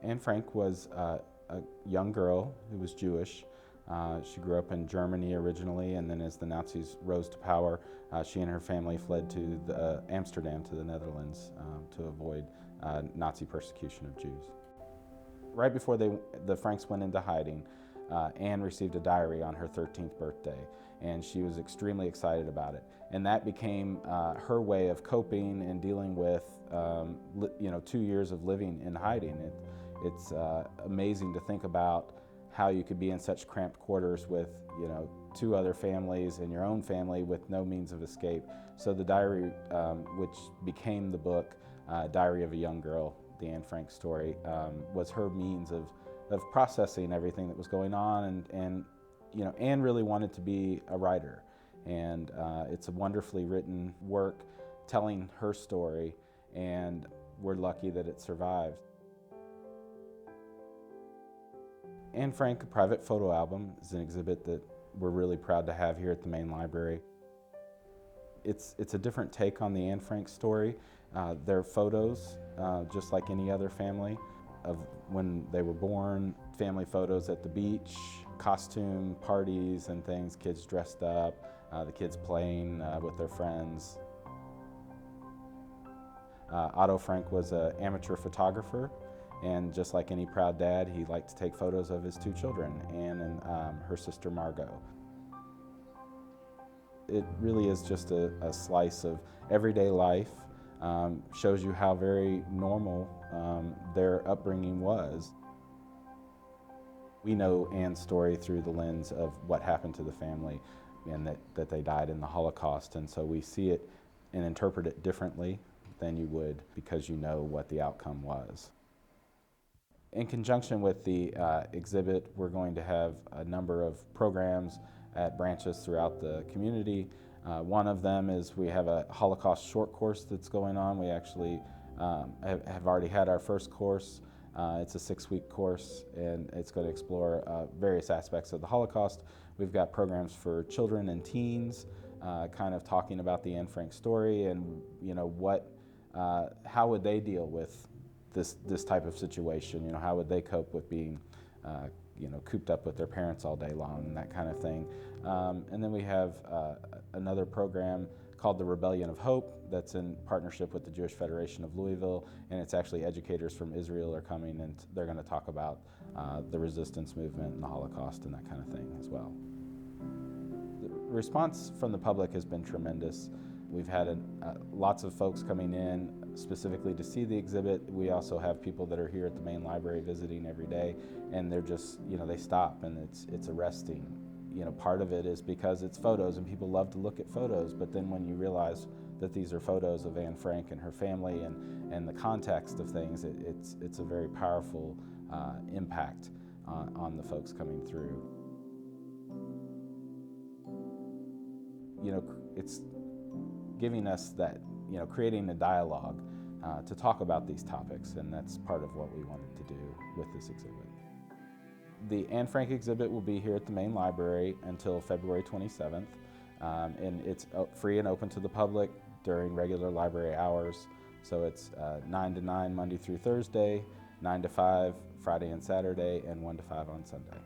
Anne Frank was a young girl who was Jewish. She grew up in Germany originally, and then as the Nazis rose to power, she and her family fled to Amsterdam, to the Netherlands, to avoid Nazi persecution of Jews. Right before the Franks went into hiding, Anne received a diary on her 13th birthday, and she was extremely excited about it. And that became her way of coping and dealing with 2 years of living in hiding. It's amazing to think about how you could be in such cramped quarters with 2 other families and your own family with no means of escape. So the diary, which became the book, Diary of a Young Girl, the Anne Frank story, was her means of processing everything that was going on, and Anne really wanted to be a writer, and it's a wonderfully written work telling her story, and we're lucky that it survived. Anne Frank, a private photo album, is an exhibit that we're really proud to have here at the main library. It's a different take on the Anne Frank story. They're photos, just like any other family, of when they were born, family photos at the beach, costume parties and things, kids dressed up, the kids playing with their friends. Otto Frank was an amateur photographer, and just like any proud dad, he liked to take photos of his 2 children, Anne and her sister Margot. It really is just a slice of everyday life, shows you how very normal their upbringing was. We know Anne's story through the lens of what happened to the family, and that they died in the Holocaust, and so we see it and interpret it differently than you would because you know what the outcome was. In conjunction with the exhibit, we're going to have a number of programs at branches throughout the community. One of them is we have a Holocaust short course that's going on. We actually have already had our first course. It's a 6-week course, and it's going to explore various aspects of the Holocaust. We've got programs for children and teens, kind of talking about the Anne Frank story and how would they deal with this type of situation. How would they cope with being cooped up with their parents all day long and that kind of thing. And then we have another program called the Rebellion of Hope that's in partnership with the Jewish Federation of Louisville, and it's actually educators from Israel are coming, and they're going to talk about the resistance movement and the Holocaust and that kind of thing as well. The response from the public has been tremendous. We've had lots of folks coming in specifically to see the exhibit. We also have people that are here at the main library visiting every day, and they're just, they stop, and it's arresting. Part of it is because it's photos, and people love to look at photos, but then when you realize that these are photos of Anne Frank and her family and the context of things, it's a very powerful impact on the folks coming through. It's giving us that, creating a dialogue to talk about these topics, and that's part of what we wanted to do with this exhibit. The Anne Frank exhibit will be here at the main library until February 27th, and it's free and open to the public during regular library hours. So it's 9 to 9 Monday through Thursday, 9 to 5 Friday and Saturday, and 1 to 5 on Sunday.